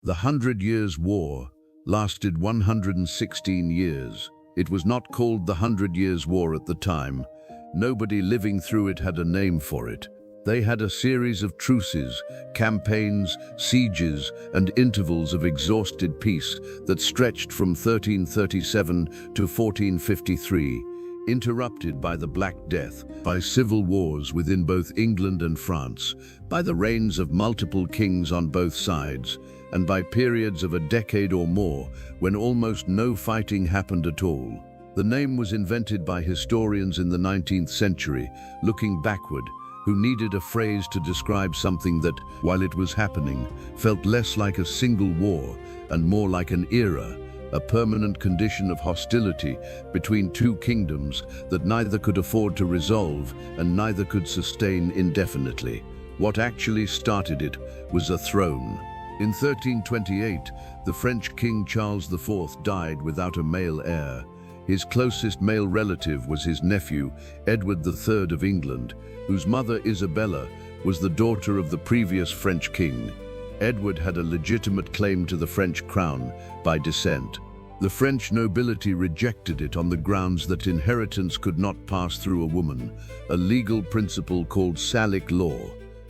The 100 Years' War lasted 116 years. It was not called the 100 Years' War at the time. Nobody living through it had a name for it. They had a series of truces, campaigns, sieges, and intervals of exhausted peace that stretched from 1337 to 1453, interrupted by the Black Death, by civil wars within both England and France, by the reigns of multiple kings on both sides, and by periods of a decade or more when almost no fighting happened at all. The name was invented by historians in the 19th century, looking backward, who needed a phrase to describe something that, while it was happening, felt less like a single war and more like an era, a permanent condition of hostility between two kingdoms that neither could afford to resolve and neither could sustain indefinitely. What actually started it was a throne. In 1328, the French King Charles IV died without a male heir. His closest male relative was his nephew, Edward III of England, whose mother, Isabella, was the daughter of the previous French king. Edward had a legitimate claim to the French crown by descent. The French nobility rejected it on the grounds that inheritance could not pass through a woman, a legal principle called Salic law,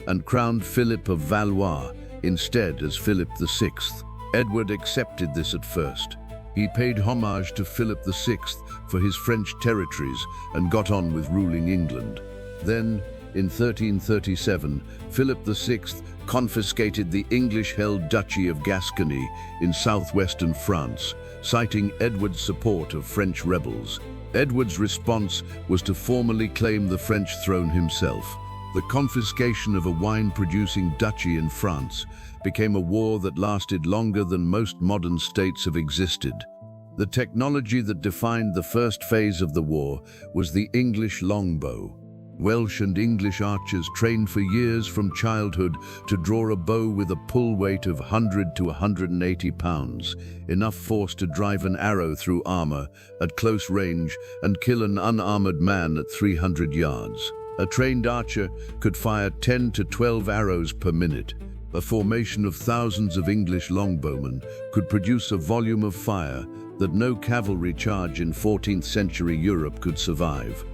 and crowned Philip of Valois instead as Philip VI. Edward accepted this at first. He paid homage to Philip VI for his French territories and got on with ruling England. Then, in 1337, Philip VI confiscated the English-held Duchy of Gascony in southwestern France, citing Edward's support of French rebels. Edward's response was to formally claim the French throne himself. The confiscation of a wine-producing duchy in France became a war that lasted longer than most modern states have existed. The technology that defined the first phase of the war was the English longbow. Welsh and English archers trained for years from childhood to draw a bow with a pull weight of 100 to 180 pounds, enough force to drive an arrow through armor at close range and kill an unarmored man at 300 yards. A trained archer could fire 10 to 12 arrows per minute. A formation of thousands of English longbowmen could produce a volume of fire that no cavalry charge in 14th century Europe could survive.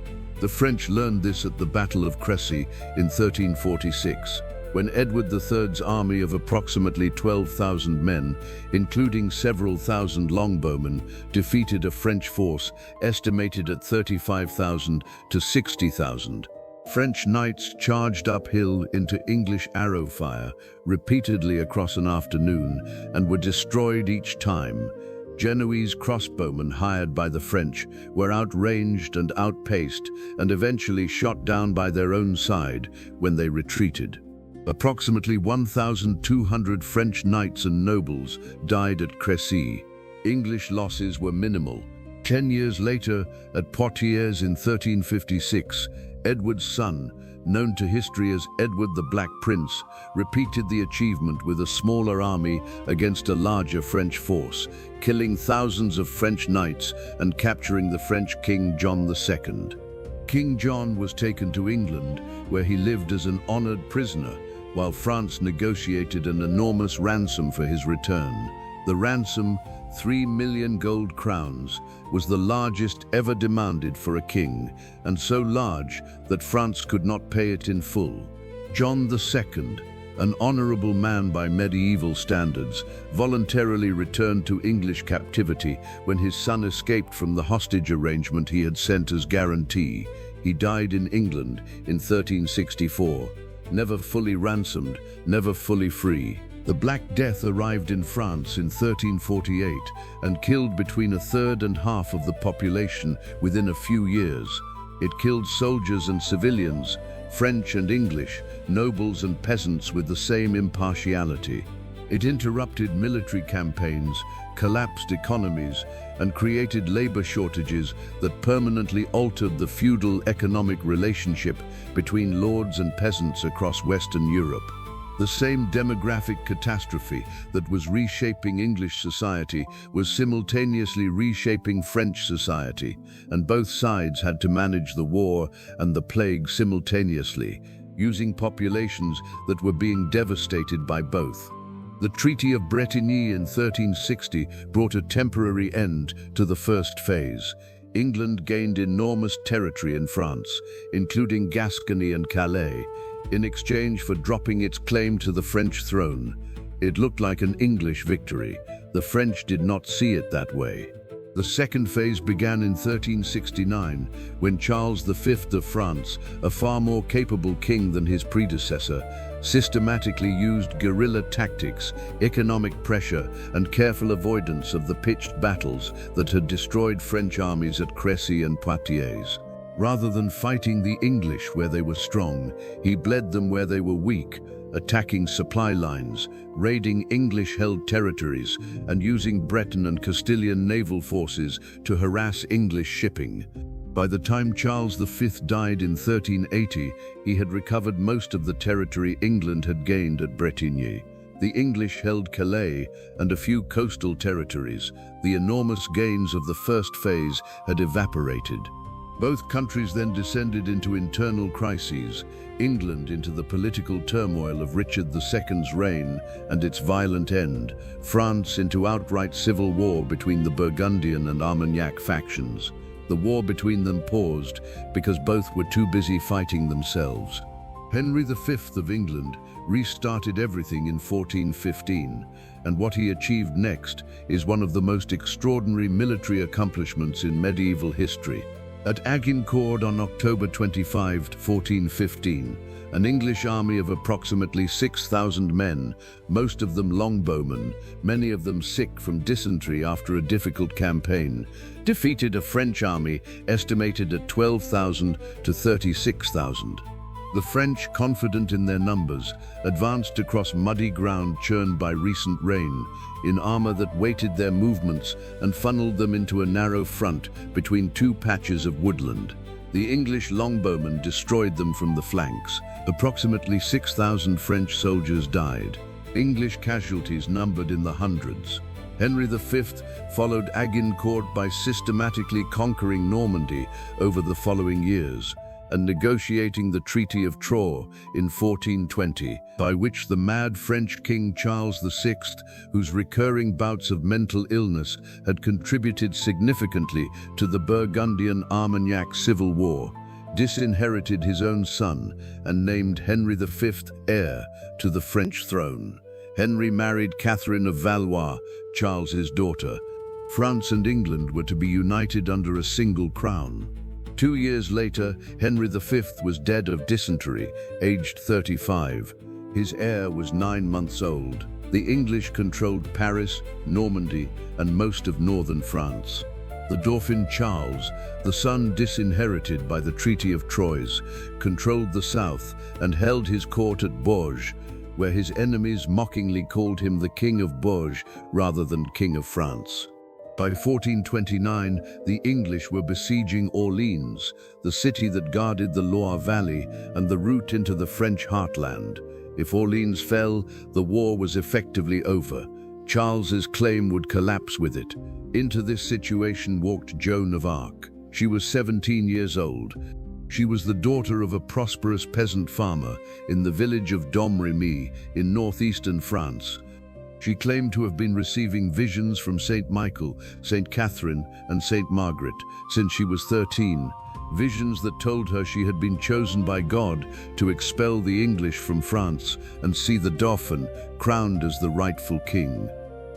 The French learned this at the Battle of Crécy in 1346, when Edward III's army of approximately 12,000 men, including several thousand longbowmen, defeated a French force estimated at 35,000 to 60,000. French knights charged uphill into English arrow fire repeatedly across an afternoon and were destroyed each time. Genoese crossbowmen hired by the French were outranged and outpaced and eventually shot down by their own side when they retreated. Approximately 1,200 French knights and nobles died at Crécy. English losses were minimal. 10 years later, at Poitiers in 1356, Edward's son, known to history as Edward the Black Prince, repeated the achievement with a smaller army against a larger French force, killing thousands of French knights and capturing the French King John II. King John was taken to England, where he lived as an honored prisoner, while France negotiated an enormous ransom for his return. The ransom, 3 million gold crowns, was the largest ever demanded for a king, and so large that France could not pay it in full. John II, an honorable man by medieval standards, voluntarily returned to English captivity when his son escaped from the hostage arrangement he had sent as guarantee. He died in England in 1364, never fully ransomed, never fully free. The Black Death arrived in France in 1348 and killed between a third and half of the population within a few years. It killed soldiers and civilians, French and English, nobles and peasants with the same impartiality. It interrupted military campaigns, collapsed economies, and created labor shortages that permanently altered the feudal economic relationship between lords and peasants across Western Europe. The same demographic catastrophe that was reshaping English society was simultaneously reshaping French society, and both sides had to manage the war and the plague simultaneously, using populations that were being devastated by both. The Treaty of Bretigny in 1360 brought a temporary end to the first phase. England gained enormous territory in France, including Gascony and Calais, in exchange for dropping its claim to the French throne. It looked like an English victory. The French did not see it that way. The second phase began in 1369, when Charles V of France, a far more capable king than his predecessor, systematically used guerrilla tactics, economic pressure, and careful avoidance of the pitched battles that had destroyed French armies at Crécy and Poitiers. Rather than fighting the English where they were strong, he bled them where they were weak, attacking supply lines, raiding English-held territories, and using Breton and Castilian naval forces to harass English shipping. By the time Charles V died in 1380, he had recovered most of the territory England had gained at Bretigny. The English held Calais and a few coastal territories. The enormous gains of the first phase had evaporated. Both countries then descended into internal crises, England into the political turmoil of Richard II's reign and its violent end, France into outright civil war between the Burgundian and Armagnac factions. The war between them paused because both were too busy fighting themselves. Henry V of England restarted everything in 1415, and what he achieved next is one of the most extraordinary military accomplishments in medieval history. At Agincourt on October 25, 1415, an English army of approximately 6,000 men, most of them longbowmen, many of them sick from dysentery after a difficult campaign, defeated a French army estimated at 12,000 to 36,000. The French, confident in their numbers, advanced across muddy ground churned by recent rain, in armor that weighted their movements and funneled them into a narrow front between two patches of woodland. The English longbowmen destroyed them from the flanks. Approximately 6,000 French soldiers died. English casualties numbered in the hundreds. Henry V followed Agincourt by systematically conquering Normandy over the following years, and negotiating the Treaty of Troyes in 1420, by which the mad French King Charles VI, whose recurring bouts of mental illness had contributed significantly to the Burgundian-Armagnac civil war, disinherited his own son and named Henry V heir to the French throne. Henry married Catherine of Valois, Charles's daughter. France and England were to be united under a single crown. 2 years later, Henry V was dead of dysentery, aged 35. His heir was 9 months old. The English controlled Paris, Normandy, and most of northern France. The Dauphin Charles, the son disinherited by the Treaty of Troyes, controlled the south and held his court at Bourges, where his enemies mockingly called him the King of Bourges rather than King of France. By 1429, the English were besieging Orleans, the city that guarded the Loire Valley and the route into the French heartland. If Orleans fell, the war was effectively over. Charles's claim would collapse with it. Into this situation walked Joan of Arc. She was 17 years old. She was the daughter of a prosperous peasant farmer in the village of Domremy in northeastern France. She claimed to have been receiving visions from Saint Michael, Saint Catherine, and Saint Margaret since she was 13, visions that told her she had been chosen by God to expel the English from France and see the Dauphin crowned as the rightful king.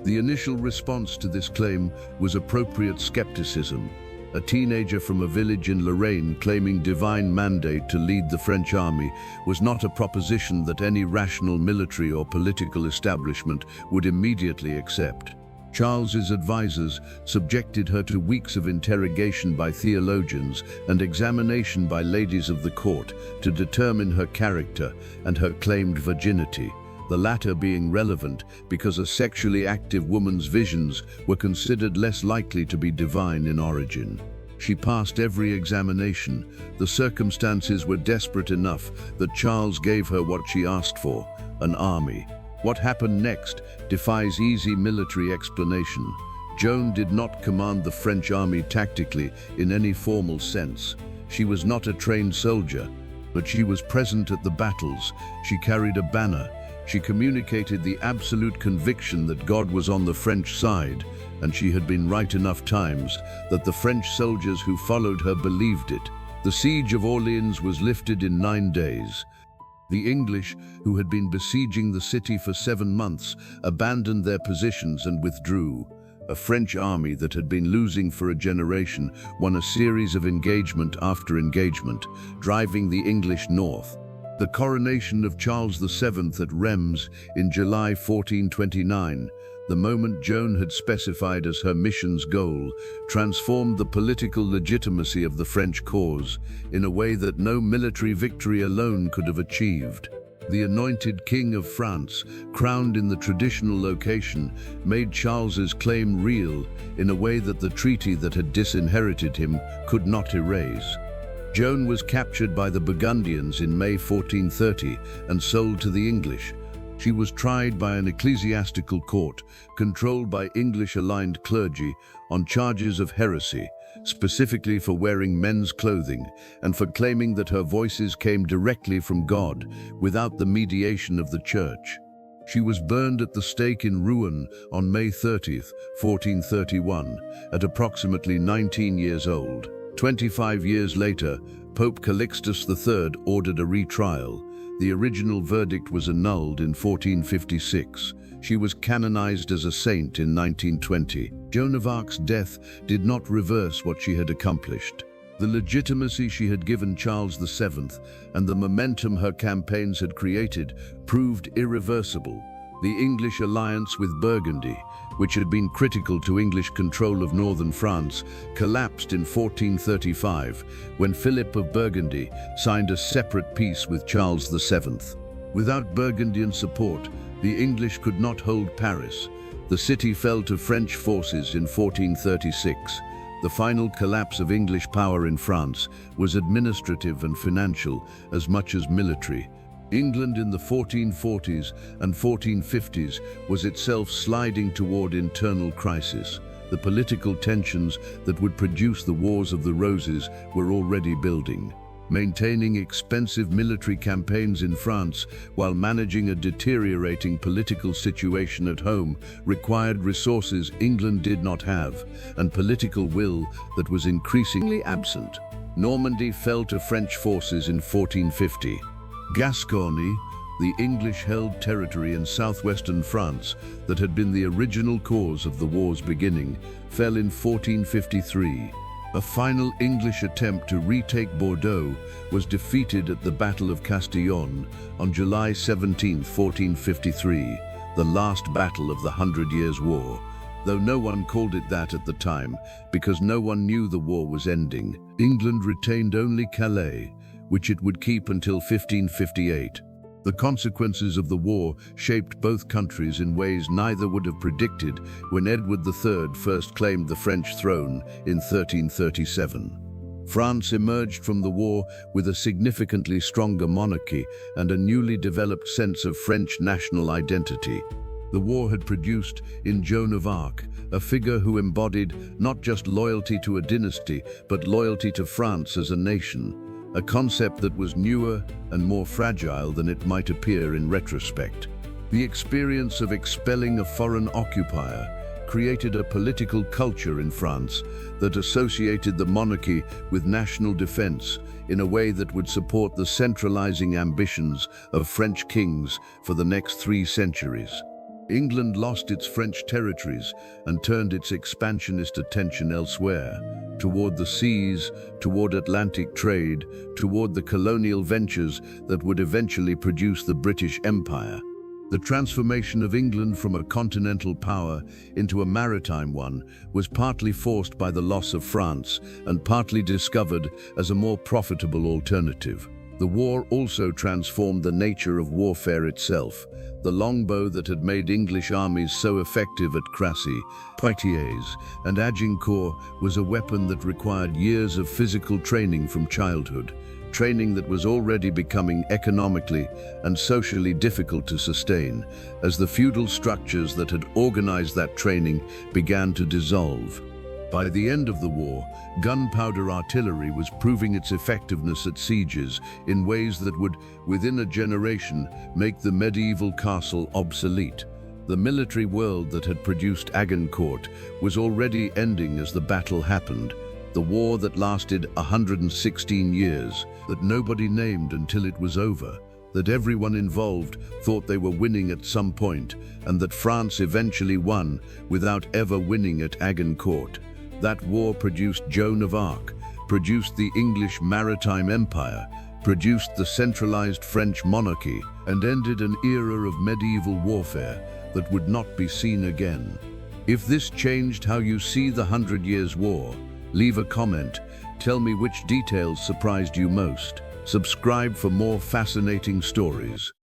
The initial response to this claim was appropriate skepticism. A teenager from a village in Lorraine claiming divine mandate to lead the French army was not a proposition that any rational military or political establishment would immediately accept. Charles's advisors subjected her to weeks of interrogation by theologians and examination by ladies of the court to determine her character and her claimed virginity, the latter being relevant because a sexually active woman's visions were considered less likely to be divine in origin. She passed every examination. The circumstances were desperate enough that Charles gave her what she asked for, an army. What happened next defies easy military explanation. Joan did not command the French army tactically in any formal sense. She was not a trained soldier, but she was present at the battles. She carried a banner, She communicated the absolute conviction that God was on the French side, and she had been right enough times that the French soldiers who followed her believed it. The siege of Orleans was lifted in 9 days. The English, who had been besieging the city for 7 months, abandoned their positions and withdrew. A French army that had been losing for a generation won a series of engagement after engagement, driving the English north. The coronation of Charles VII at Rheims in July 1429, the moment Joan had specified as her mission's goal, transformed the political legitimacy of the French cause in a way that no military victory alone could have achieved. The anointed King of France, crowned in the traditional location, made Charles's claim real in a way that the treaty that had disinherited him could not erase. Joan was captured by the Burgundians in May 1430 and sold to the English. She was tried by an ecclesiastical court controlled by English-aligned clergy on charges of heresy, specifically for wearing men's clothing and for claiming that her voices came directly from God without the mediation of the church. She was burned at the stake in Rouen on May 30, 1431, at approximately 19 years old. 25 years later, Pope Calixtus III ordered a retrial. The original verdict was annulled in 1456. She was canonized as a saint in 1920. Joan of Arc's death did not reverse what she had accomplished. The legitimacy she had given Charles VII and the momentum her campaigns had created proved irreversible. The English alliance with Burgundy, which had been critical to English control of northern France, collapsed in 1435 when Philip of Burgundy signed a separate peace with Charles VII. Without Burgundian support, the English could not hold Paris. The city fell to French forces in 1436. The final collapse of English power in France was administrative and financial as much as military. England in the 1440s and 1450s was itself sliding toward internal crisis. The political tensions that would produce the Wars of the Roses were already building. Maintaining expensive military campaigns in France while managing a deteriorating political situation at home required resources England did not have, and political will that was increasingly absent. Normandy fell to French forces in 1450. Gascony, the English-held territory in southwestern France that had been the original cause of the war's beginning, fell in 1453. A final English attempt to retake Bordeaux was defeated at the Battle of Castillon on July 17, 1453, the last battle of the 100 Years' War. Though no one called it that at the time, because no one knew the war was ending, England retained only Calais, which it would keep until 1558. The consequences of the war shaped both countries in ways neither would have predicted when Edward III first claimed the French throne in 1337. France emerged from the war with a significantly stronger monarchy and a newly developed sense of French national identity. The war had produced, in Joan of Arc, a figure who embodied not just loyalty to a dynasty, but loyalty to France as a nation. A concept that was newer and more fragile than it might appear in retrospect. The experience of expelling a foreign occupier created a political culture in France that associated the monarchy with national defense in a way that would support the centralizing ambitions of French kings for the next 3 centuries. England lost its French territories and turned its expansionist attention elsewhere, toward the seas, toward Atlantic trade, toward the colonial ventures that would eventually produce the British Empire. The transformation of England from a continental power into a maritime one was partly forced by the loss of France and partly discovered as a more profitable alternative. The war also transformed the nature of warfare itself. The longbow that had made English armies so effective at Crécy, Poitiers, and Agincourt was a weapon that required years of physical training from childhood, training that was already becoming economically and socially difficult to sustain as the feudal structures that had organized that training began to dissolve. By the end of the war, gunpowder artillery was proving its effectiveness at sieges in ways that would, within a generation, make the medieval castle obsolete. The military world that had produced Agincourt was already ending as the battle happened. The war that lasted 116 years, that nobody named until it was over, that everyone involved thought they were winning at some point, and that France eventually won without ever winning at Agincourt. That war produced Joan of Arc, produced the English maritime empire, produced the centralized French monarchy, and ended an era of medieval warfare that would not be seen again. If this changed how you see the 100 Years' War, leave a comment. Tell me which details surprised you most. Subscribe for more fascinating stories.